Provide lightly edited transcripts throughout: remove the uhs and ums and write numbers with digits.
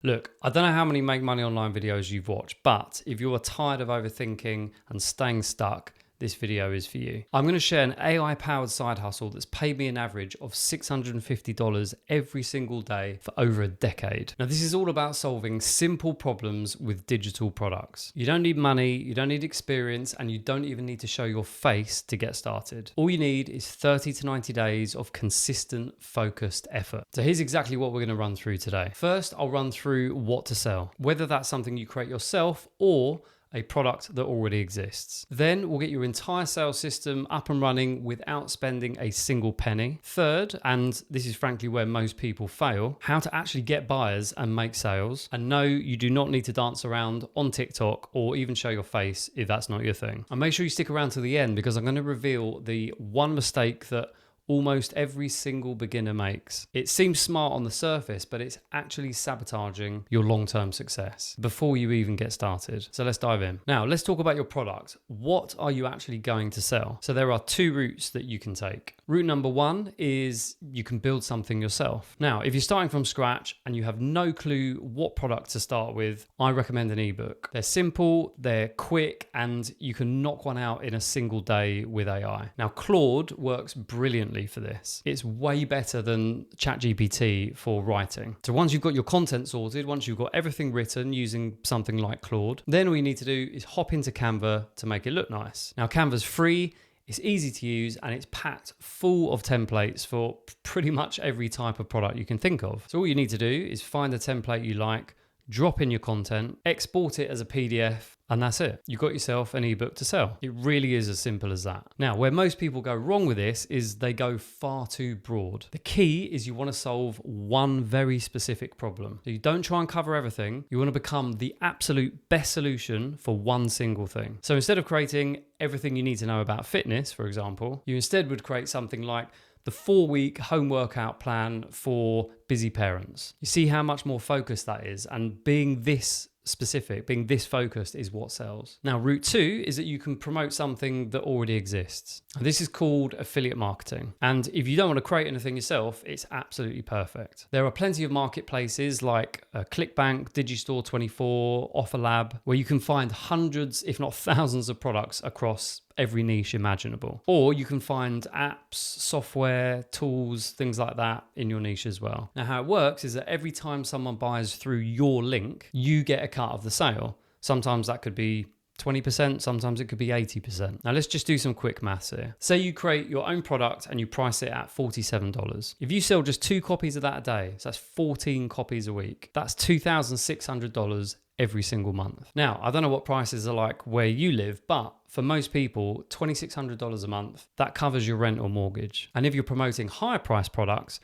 Look, I don't know how many Make Money Online videos you've watched, but if you're tired of overthinking and staying stuck, this video is for you. I'm going to share an AI-powered side hustle that's paid me an average of $650 every single day for over a decade. Now, this is all about solving simple problems with digital products. You don't need money, you don't need experience, and you don't even need to show your face to get started. All you need is 30 to 90 days of consistent, focused effort. So here's exactly what we're going to run through today. First, I'll run through what to sell, whether that's something you create yourself or a product that already exists. Then we'll get your entire sales system up and running without spending a single penny. Third, and this is frankly where most people fail, how to actually get buyers and make sales. And no, you do not need to dance around on TikTok or even show your face if that's not your thing. And make sure you stick around to the end because I'm going to reveal the one mistake that almost every single beginner makes. It seems smart on the surface, but it's actually sabotaging your long-term success before you even get started. So let's dive in. Now, let's talk about your product. What are you actually going to sell? So there are two routes that you can take. Route number one is you can build something yourself. Now, if you're starting from scratch and you have no clue what product to start with, I recommend an ebook. They're simple, they're quick, and you can knock one out in a single day with AI. Now, Claude works brilliantly for this. It's way better than ChatGPT for writing. So once you've got your content sorted, once you've got everything written using something like Claude, then all you need to do is hop into Canva to make it look nice. Now, Canva's free, it's easy to use, and it's packed full of templates for pretty much every type of product you can think of. So all you need to do is find a template you like, drop in your content, export it as a PDF, and that's it. You've got yourself an ebook to sell. It really is as simple as that. Now, where most people go wrong with this is they go far too broad. The key is you want to solve one very specific problem. So you don't try and cover everything. You want to become the absolute best solution for one single thing. So instead of creating everything you need to know about fitness, for example, you instead would create something like the 4-week home workout plan for busy parents. You see how much more focused that is, and being this specific, being this focused is what sells. Now, route two is that you can promote something that already exists. This is called affiliate marketing. And if you don't want to create anything yourself, it's absolutely perfect. There are plenty of marketplaces like ClickBank, Digistore24, OfferLab, where you can find hundreds, if not thousands of products across every niche imaginable. Or you can find apps, software, tools, things like that in your niche as well. Now, how it works is that every time someone buys through your link, you get a cut of the sale. Sometimes that could be 20%, sometimes it could be 80%. Now let's just do some quick maths here. Say you create your own product and you price it at $47. If you sell just 2 copies of that a day, so that's 14 copies a week, that's $2,600 every single month. Now, I don't know what prices are like where you live, but for most people, $2,600 a month, that covers your rent or mortgage. And if you're promoting higher price products,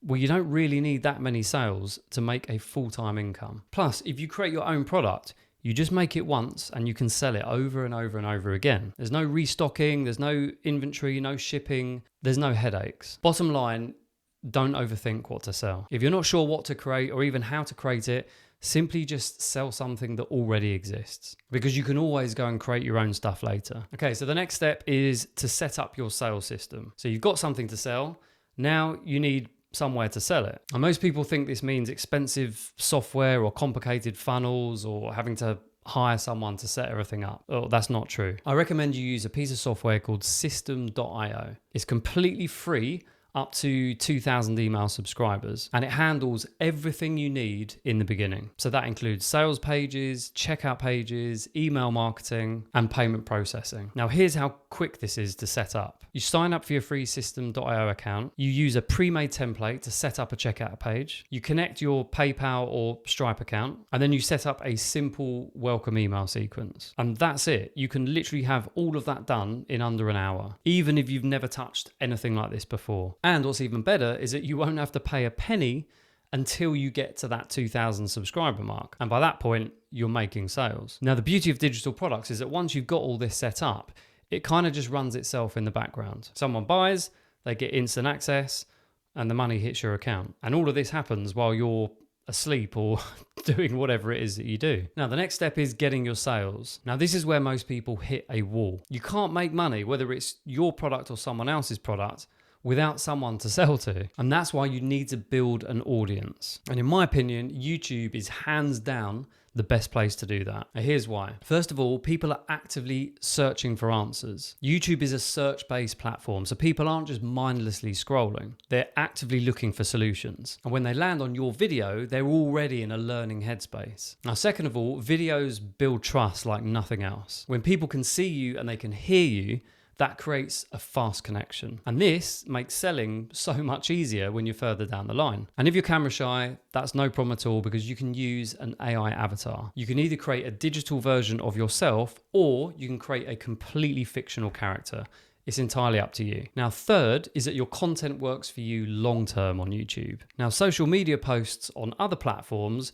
well, you don't really need that many sales to make a full-time income. Plus, if you create your own product, you just make it once and you can sell it over and over and over again. There's no restocking, there's no inventory, no shipping, there's no headaches. Bottom line, don't overthink what to sell. If you're not sure what to create or even how to create it, simply just sell something that already exists, because you can always go and create your own stuff later. Okay, so the next step is to set up your sales system. So you've got something to sell, now you need somewhere to sell it. And most people think this means expensive software or complicated funnels or having to hire someone to set everything up. Oh, that's not true. I recommend you use a piece of software called System.io. It's completely free up to 2,000 email subscribers, and it handles everything you need in the beginning. So that includes sales pages, checkout pages, email marketing, and payment processing. Now, here's how quick this is to set up. You sign up for your free System.io account. You use a pre-made template to set up a checkout page. You connect your PayPal or Stripe account, and then you set up a simple welcome email sequence. And that's it. You can literally have all of that done in under an hour, even if you've never touched anything like this before. And what's even better is that you won't have to pay a penny until you get to that 2,000 subscriber mark. And by that point, you're making sales. Now, the beauty of digital products is that once you've got all this set up, it kind of just runs itself in the background. Someone buys, they get instant access, and the money hits your account. And all of this happens while you're asleep or doing whatever it is that you do. Now, the next step is getting your sales. Now, this is where most people hit a wall. You can't make money, whether it's your product or someone else's product, without someone to sell to. And that's why you need to build an audience. And in my opinion, YouTube is hands down the best place to do that. Now, here's why. First of all, people are actively searching for answers. YouTube is a search-based platform, so people aren't just mindlessly scrolling. They're actively looking for solutions. And when they land on your video, they're already in a learning headspace. Now, second of all, videos build trust like nothing else. When people can see you and they can hear you, that creates a fast connection. And this makes selling so much easier when you're further down the line. And if you're camera shy, that's no problem at all, because you can use an AI avatar. You can either create a digital version of yourself, or you can create a completely fictional character. It's entirely up to you. Now, third is that your content works for you long-term on YouTube. Now, social media posts on other platforms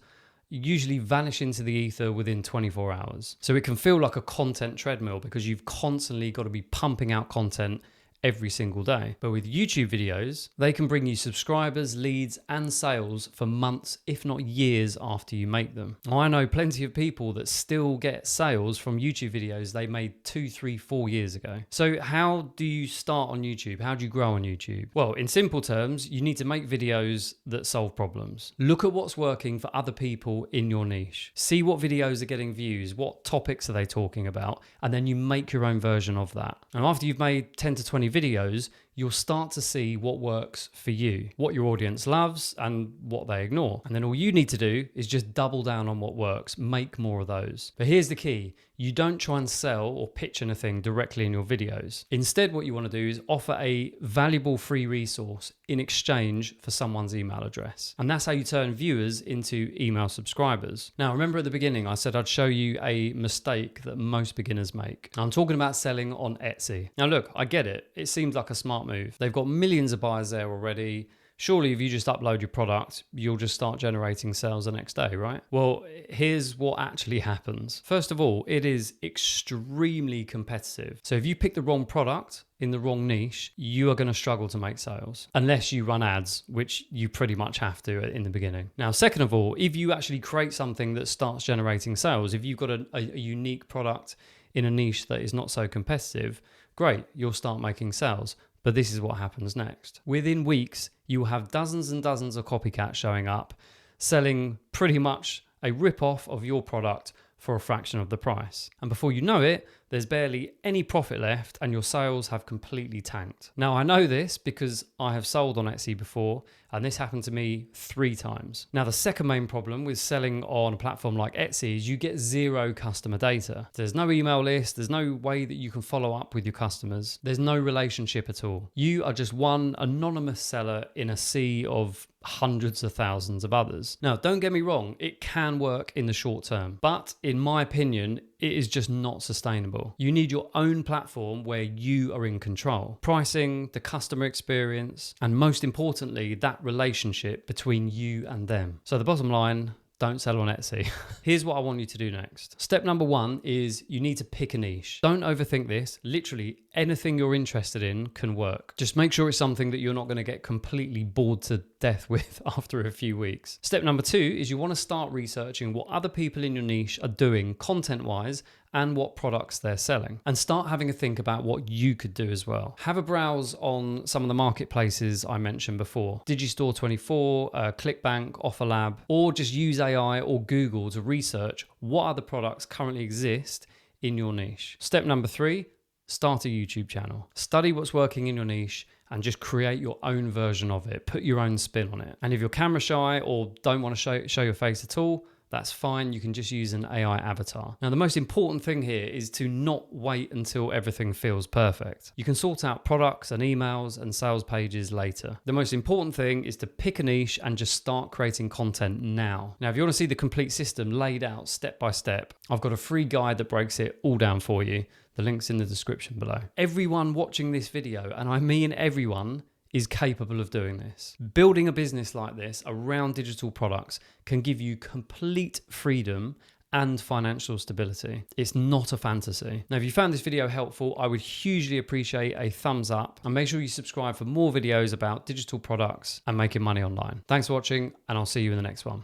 usually vanish into the ether within 24 hours. So it can feel like a content treadmill because you've constantly got to be pumping out content every single day. But with YouTube videos, they can bring you subscribers, leads, and sales for months, if not years after you make them. I know plenty of people that still get sales from YouTube videos they made 2, 3, 4 years ago. So how do you start on YouTube? How do you grow on YouTube? Well, in simple terms, you need to make videos that solve problems. Look at what's working for other people in your niche. See what videos are getting views, what topics are they talking about, and then you make your own version of that. And after you've made 10 to 20 videos, you'll start to see what works for you, what your audience loves and what they ignore. And then all you need to do is just double down on what works, make more of those. But here's the key. You don't try and sell or pitch anything directly in your videos. Instead, what you want to do is offer a valuable free resource in exchange for someone's email address. And that's how you turn viewers into email subscribers. Now, remember at the beginning, I said I'd show you a mistake that most beginners make. I'm talking about selling on Etsy. Now, look, I get it. It seems like a smart move. They've got millions of buyers there already. Surely if you just upload your product, you'll just start generating sales the next day, right? Well, here's what actually happens. First of all, it is extremely competitive. So if you pick the wrong product in the wrong niche, you are going to struggle to make sales unless you run ads, which you pretty much have to in the beginning. Now, second of all, if you actually create something that starts generating sales, if you've got a unique product in a niche that is not so competitive, great, you'll start making sales. But this is what happens next. Within weeks, you will have dozens and dozens of copycats showing up, selling pretty much a rip-off of your product for a fraction of the price. And before you know it, there's barely any profit left and your sales have completely tanked. Now, I know this because I have sold on Etsy before, and this happened to me 3 times. Now, the second main problem with selling on a platform like Etsy is you get 0 customer data. There's no email list. There's no way that you can follow up with your customers. There's no relationship at all. You are just one anonymous seller in a sea of hundreds of thousands of others. Now, don't get me wrong, it can work in the short term, but in my opinion, it is just not sustainable. You need your own platform where you are in control. Pricing, the customer experience, and most importantly, that relationship between you and them. So the bottom line, don't sell on Etsy. Here's what I want you to do next. Step number 1 is you need to pick a niche. Don't overthink this. Literally anything you're interested in can work. Just make sure it's something that you're not going to get completely bored to death with after a few weeks. Step number 2 is you want to start researching what other people in your niche are doing content-wise and what products they're selling, and start having a think about what you could do as well. Have a browse on some of the marketplaces I mentioned before, Digistore24, ClickBank, OfferLab, or just use AI or Google to research what other products currently exist in your niche. Step number 3, start a YouTube channel. Study what's working in your niche and just create your own version of it. Put your own spin on it. And if you're camera shy or don't want to show your face at all, that's fine. You can just use an AI avatar. Now, the most important thing here is to not wait until everything feels perfect. You can sort out products and emails and sales pages later. The most important thing is to pick a niche and just start creating content now. Now, if you want to see the complete system laid out step by step, I've got a free guide that breaks it all down for you. The link's in the description below. Everyone watching this video, and I mean everyone, is capable of doing this. Building a business like this around digital products can give you complete freedom and financial stability. It's not a fantasy. Now, if you found this video helpful, I would hugely appreciate a thumbs up, and make sure you subscribe for more videos about digital products and making money online. Thanks for watching, and I'll see you in the next one.